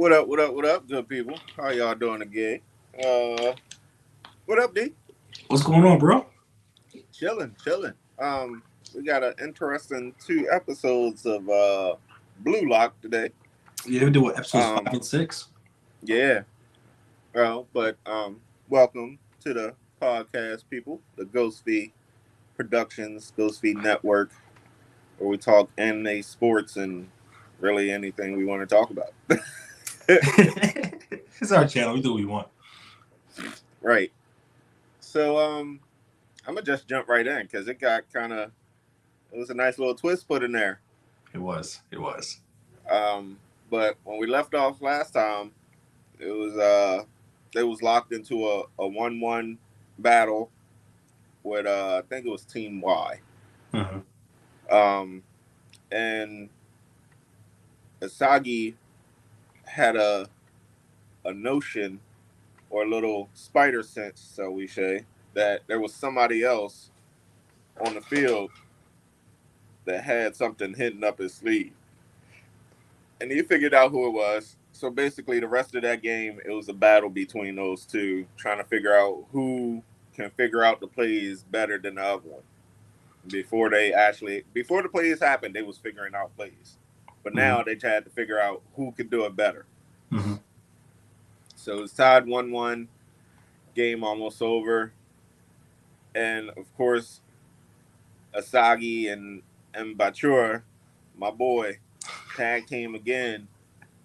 What up? What up? What up, good people? How y'all doing again? Uh, what up, D? What's going on, bro? Chilling, chilling. We got an interesting two episodes of Blue Lock today. Yeah, we do what, episodes five Um, and six. yeah. Well, but welcome to the podcast, people. The Ghost V Productions, Ghost V Network, where we talk anime, sports, and really anything we want to talk about. It's our channel. We do what we want. Right. So I'm gonna just jump right in because it got kind of it was a nice little twist put in there. It was. It was. But when we left off last time, it was they was locked into a 1-1 battle with I think it was Team Y. Mm-hmm. And Asagi had a notion or a little spider sense, so we say, that there was somebody else on the field that had something hidden up his sleeve. And he figured out who it was. So basically, the rest of that game, it was a battle between those two, trying to figure out who can figure out the plays better than the other one. Before the plays happened, they was figuring out plays. But now they had to figure out who could do it better. Mm-hmm. So it's tied 1-1, game almost over. And of course, Asagi and Bachura, my boy, tag team again,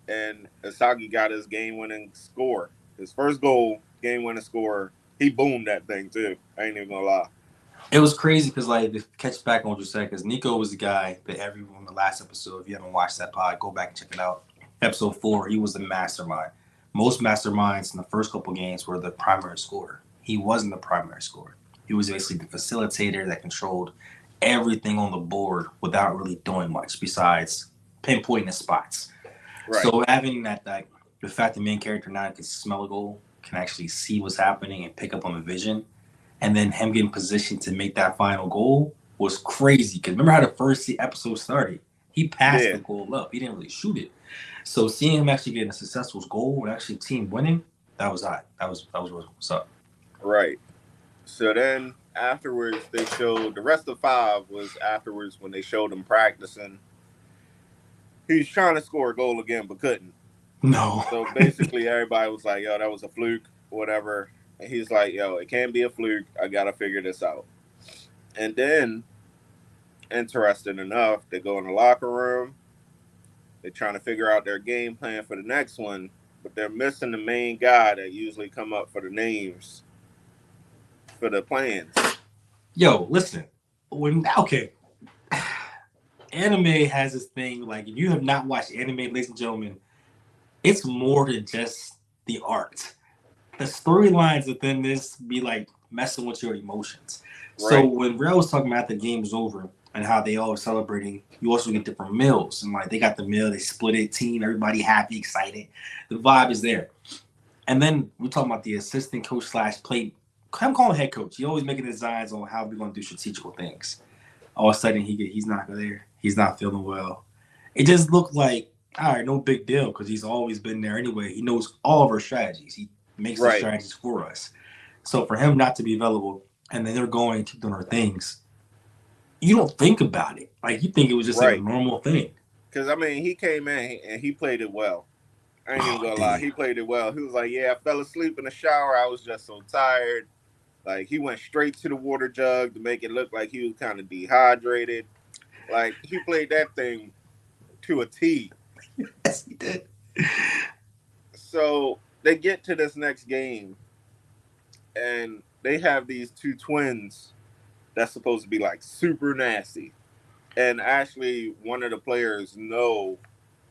and Asagi got his game-winning score. His first goal, game-winning score. He boomed that thing too. I ain't even gonna lie. It was crazy because, like, to catch back on what you said, because Nico was the guy that everyone in the last episode, if you haven't watched that pod, go back and check it out. Episode 4, he was the mastermind. Most masterminds in the first couple games were the primary scorer. He wasn't the primary scorer. He was basically the facilitator that controlled everything on the board without really doing much besides pinpointing the spots. Right. So having that, the fact the main character now can smell a goal, can actually see what's happening and pick up on the vision, and then him getting positioned to make that final goal was crazy. Because remember how the first episode started? He passed the goal up. He didn't really shoot it. So seeing him actually getting a successful goal and actually team winning, that was hot. That was what's up. Right. So then afterwards, they showed the rest of 5 was afterwards when they showed him practicing. He was trying to score a goal again, but couldn't. No. So basically, everybody was like, yo, that was a fluke, whatever. And he's like, yo, it can't be a fluke. I got to figure this out. And then, interesting enough, they go in the locker room. They're trying to figure out their game plan for the next one, but they're missing the main guy that usually come up for the names for the plans. Yo, listen. Okay. Anime has this thing, like, if you have not watched anime, ladies and gentlemen, it's more than just the art. The storylines within this be like messing with your emotions. Right. So when Rel was talking about the game was over and how they all were celebrating, you also get different meals. And like they got the meal, they split it, team, everybody happy, excited. The vibe is there. And then we're talking about the assistant coach / play. I'm calling head coach. He always making designs on how we're going to do strategical things. All of a sudden, he's not there. He's not feeling well. It just looked like, all right, no big deal because he's always been there anyway. He knows all of our strategies. He makes the strategies for us. So for him not to be available and then they're going to do their things, you don't think about it. Like, you think it was just like a normal thing. Because, I mean, he came in and he played it well. I ain't even going to lie. He played it well. He was like, yeah, I fell asleep in the shower. I was just so tired. Like, he went straight to the water jug to make it look like he was kind of dehydrated. Like, he played that thing to a T. Yes, he did. So they get to this next game, and they have these two twins that's supposed to be, like, super nasty. And actually, one of the players know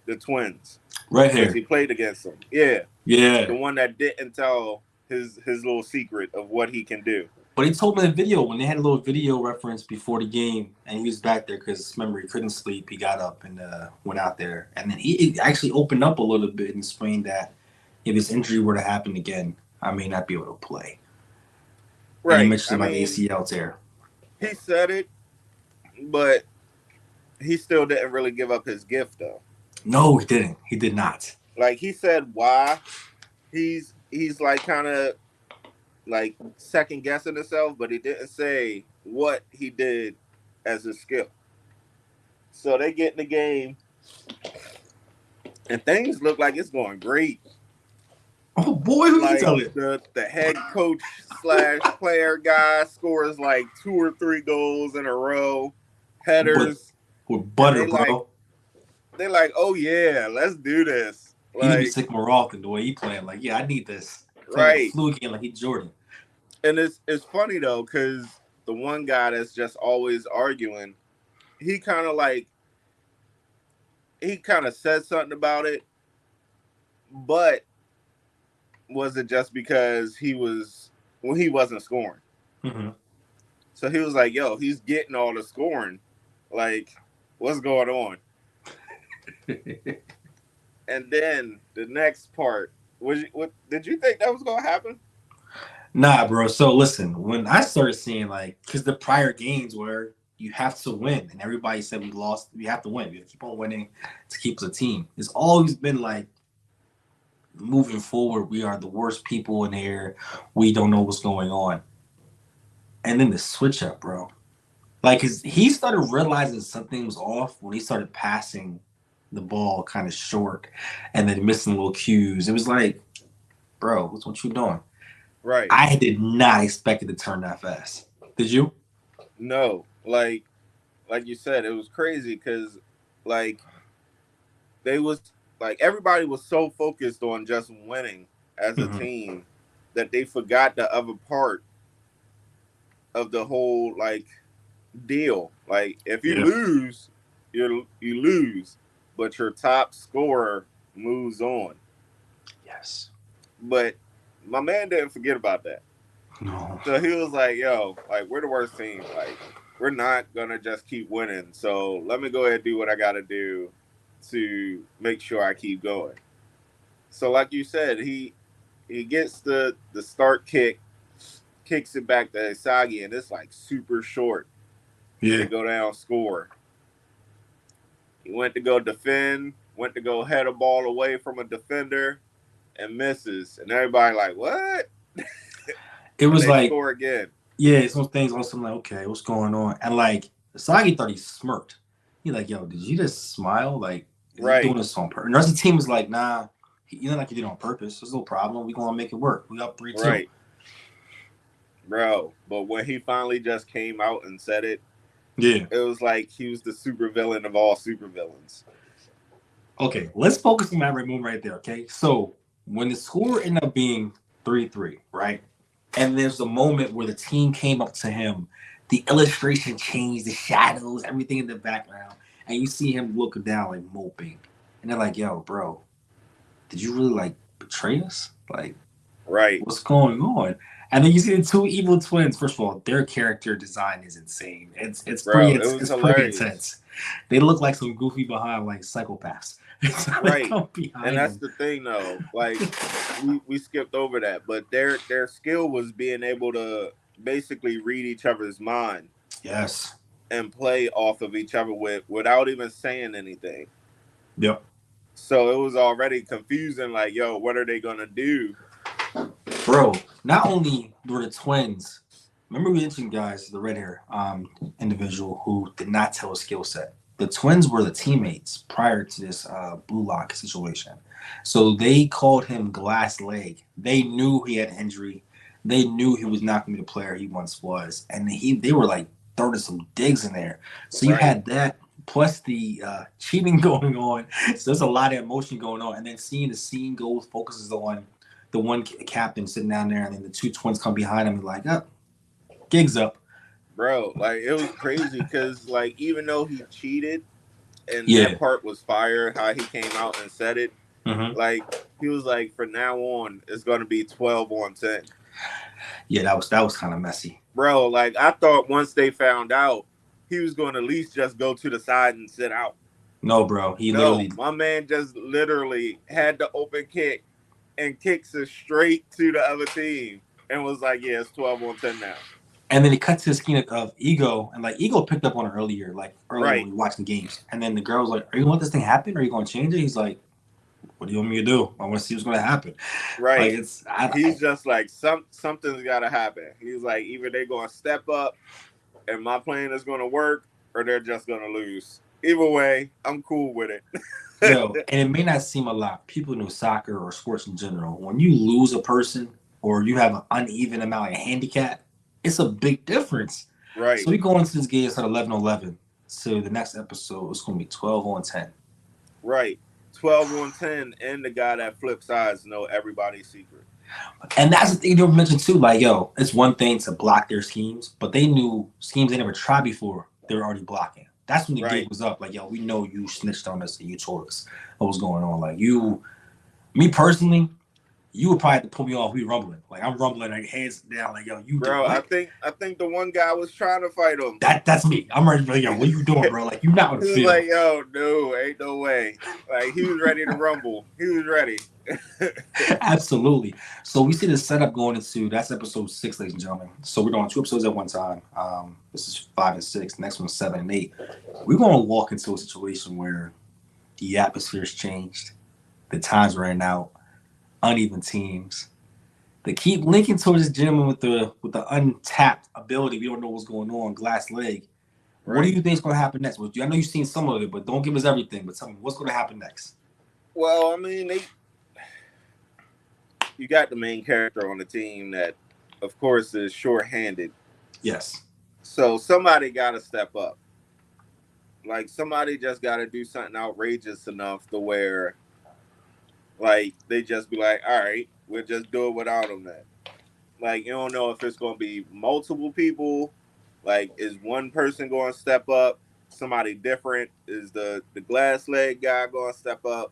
the twins. Right here. Because he played against them. Yeah. Yeah. The one that didn't tell his little secret of what he can do. But he told me in the video, when they had a little video reference before the game, and he was back there because, remember, he couldn't sleep. He got up and went out there. And then he actually opened up a little bit and explained that if his injury were to happen again, I may not be able to play. Right. And he mentioned about the ACL tear. He said it, but he still didn't really give up his gift, though. No, he didn't. He did not. like he said why he's like kind of like second guessing himself, but he didn't say what he did as a skill. So they get in the game, and things look like it's going great. Oh boy, who you Like telling? the head coach slash player guy scores like 2 or 3 goals in a row, But headers, with and butter, bro. they like, oh yeah, let's do this. He need to be Like, sick more often the way he playing. Like, yeah, I need this. Playing like a right. flu game, like he's Jordan. And it's funny though, because the one guy that's just always arguing, he kind of like he kind of said something about it, but was it just because he wasn't scoring? Mm-hmm. So he was like, "Yo, he's getting all the scoring. Like, what's going on?" And then the next part what did you think that was gonna happen? Nah, bro. So listen, when I started seeing like, because the prior games where you have to win, and everybody said we lost, we have to win. We have to keep on winning to keep us a team. It's always been like moving forward. We are the worst people in here. We don't know what's going on. And then the switch up, bro. Like, cause he started realizing something was off when he started passing the ball kind of short, and then missing little cues. It was like, bro, what's what you doing? Right. I did not expect it to turn that fast. Did you? No. Like you said, it was crazy because like they was like everybody was so focused on just winning as a Mm-hmm. team that they forgot the other part of the whole like deal. Like if you Yeah. lose, you lose, but your top scorer moves on. Yes. But my man didn't forget about that. No. So he was like, "Yo, like we're the worst team. Like we're not gonna just keep winning. So let me go ahead and do what I got to do to make sure I keep going." So like you said, he gets the start kick, kicks it back to Isagi, and it's like super short. They Yeah. go down, score. He went to go defend, went to go head a ball away from a defender, and misses. And everybody like, what? It And was they like, score again. yeah, some things on some like, okay, what's going on? And like Sagi thought he smirked. He like, yo, did you just smile? Like, is he doing Right, this on purpose? And the rest of the team was like, nah, you know, like you did it on purpose. There's no problem. We gonna make it work. We up 3-2. right, bro. But when he finally just came out and said Yeah. it was like he was the super villain of all super villains. Okay, let's focus on that right moment right there. Okay, so when the score ended up being 3-3, right? And there's a moment where the team came up to him, the illustration changed, the shadows, everything in the background, and you see him looking down like moping, and they're like, "Yo, bro, did you really like betray us? Like, Right, what's going on?" And then you see the two evil twins. First of all, their character design is insane. bro. It was It's pretty hilarious. intense. They look like some goofy behind like psychopaths. So they Right. come And behind that's them. the thing though. Like we skipped over that, but their skill was being able to basically read each other's mind Yes. and play off of each other without even saying anything. Yep. So it was already confusing like, yo, what are they going to do? Bro, not only were the twins, remember we mentioned guys, the red hair individual who did not tell his skill set. The twins were the teammates prior to this blue lock situation. So they called him glass leg. They knew he had an injury. They knew he was not going to be the player he once was. And they were like throwing some digs in there. So you Right. had that plus the cheating going on. So there's a lot of emotion going on. And then seeing the scene go focuses on the one captain sitting down there, and then the two twins come behind him and like, oh, gig's up. Bro, like it was crazy cuz like even though he cheated and Yeah. that part was fire how he came out and said it, Mm-hmm. like he was like from now on it's going to be 12 on 10. Yeah, that was kind of messy. Bro, like I thought once they found out, he was going to at least just go to the side and sit out. No, bro, he No, literally, my man just literally had the open kick and kicks it straight to the other team and was like, "Yeah, it's 12 on 10 now." and then he cuts to the skin of Ego, and like Ego picked up on it earlier, when Right, we watched the games, and then the girl was like, "Are you gonna let this thing happen? Or are you gonna change it?" He's like, What do you want me to do? I want to see what's going to happen. Like Right. it's He's just like something's got to happen. He's like either they're going to step up and my plan is going to work, or they're just going to lose. Either way, I'm cool with it. yo, and it may not seem a lot. People know soccer or sports in general. When you lose a person or you have an uneven amount of handicap, it's a big difference. So Right. we go into this game at 11-11. So the next episode is going to be 12-10. Right. 12 on 10, and the guy that flips sides know everybody's secret. And that's the thing you mentioned too. Like, yo, it's one thing to block their schemes, but they knew schemes they never tried before. They were already blocking. That's when the game Right. was up. Like, yo, we know you snitched on us and you told us what was going on. Like, you, me personally, you would probably have to pull me off. We rumbling. Like, I'm rumbling, like hands down. Like, yo, you did Bro, I what? think I think the one guy was trying to fight him. That's me. I'm ready to be like, yo, what you doing, bro? Like, you not on the He was field. like, yo, no, ain't no way. Like he was ready to rumble. He was ready. Absolutely. So we see the setup going into that's episode 6, ladies and gentlemen. So we're doing 2 episodes at one time. This is 5 and 6. Next one's 7 and 8. We're going to walk into a situation where the atmosphere's changed, the time's running out, uneven teams. They keep linking towards this gentleman with the untapped ability. We don't know what's going on. Glass leg. What do Right. you think is going to happen next? I know you've seen some of it, but don't give us everything. But tell me what's going to happen next. Well, I mean, you got the main character on the team that, of course, is short-handed. Yes. So somebody got to step up. Like somebody just got to do something outrageous enough to where, like, they just be like, all right, we'll just do it without him then. Like you don't know if it's going to be multiple people. Like, is one person going to step up? Somebody different? Is the glass leg guy going to step up?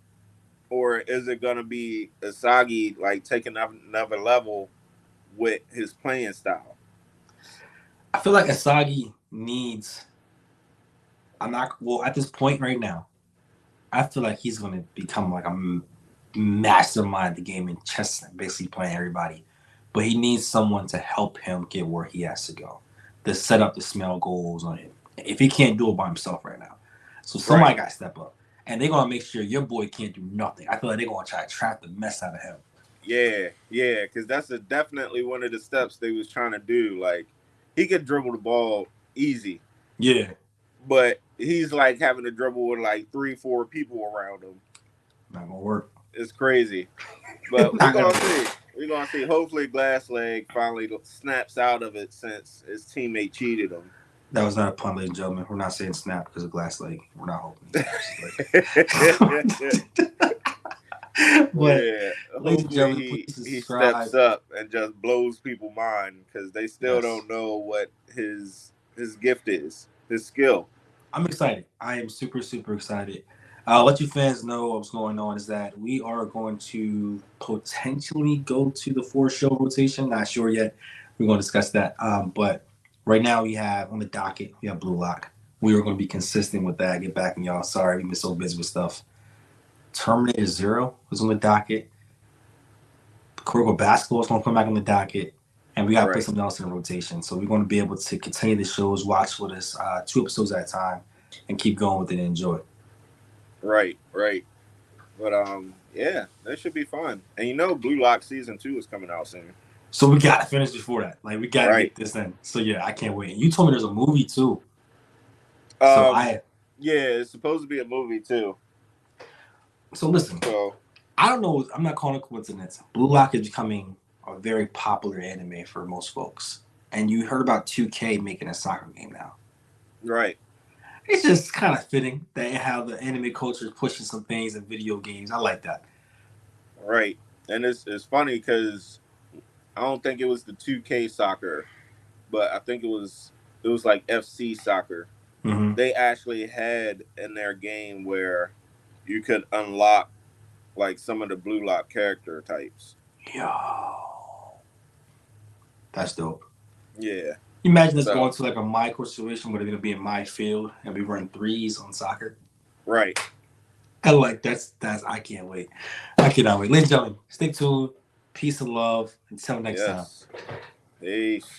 Or is it going to be Asagi, like, taking up another level with his playing style? I feel like Asagi needs. I'm not well at this point right now. I feel like he's going to become like a mastermind of the game in chess, basically playing everybody. But he needs someone to help him get where he has to go, to set up the smell goals on him. If he can't do it by himself right now, so somebody Right. got to step up, and they're gonna make sure your boy can't do nothing. I feel like they're gonna try to trap the mess out of him. Yeah, because that's definitely one of the steps they was trying to do. Like, he could dribble the ball easy, Yeah, but he's like having to dribble with like 3, 4 people around him. not gonna work. It's crazy. But we're Not gonna gonna work. see. We're gonna see. Hopefully, Glass Leg finally snaps out of it since his teammate cheated him. That was not a pun, ladies and gentlemen. We're not saying snap because of glass leg. We're not hoping. But Yeah, ladies and hopefully gentlemen, he please he subscribe. steps up and just blows people mind because they still Yes. don't know what his gift is, his skill. I'm excited. I am super, super excited. I'll let you fans know what's going on is that we are going to potentially go to the 4-show rotation. Not sure yet. We're going to discuss that. But right now we have on the docket, we have Blue Lock. We are going to be consistent with that. Get back and y'all. Sorry, we've been so busy with stuff. Terminator Zero is on the docket. Kuroko Basketball is going to come back on the docket. And we got to put Right. something else in rotation. So we're going to be able to continue the shows, watch with us 2 episodes at a time, and keep going with it and enjoy it. Right. But yeah, that should be fun. And Blue Lock season 2 is coming out soon. So we got to finish before that. Like, we got to Right. get this in. So, yeah, I can't wait. And you told me there's a movie, too. Yeah, it's supposed to be a movie too. So listen, So I don't know. I'm not calling it a coincidence. Blue Lock is becoming a very popular anime for most folks. And you heard about 2K making a soccer game now. right. It's just kind of fitting that how the anime culture is pushing some things in video games. I like that. Right. And it's funny because I don't think it was the 2K soccer, but I think it was like FC soccer. Mm-hmm. They actually had in their game where you could unlock like some of the Blue Lock character types. Yo, that's dope. Yeah. Imagine us going to like a micro situation where they're gonna be in my field and we run threes on soccer. Right. I like that's I can't wait. I cannot wait. Ladies and gentlemen, stay tuned. Peace and love. Until next time. Peace.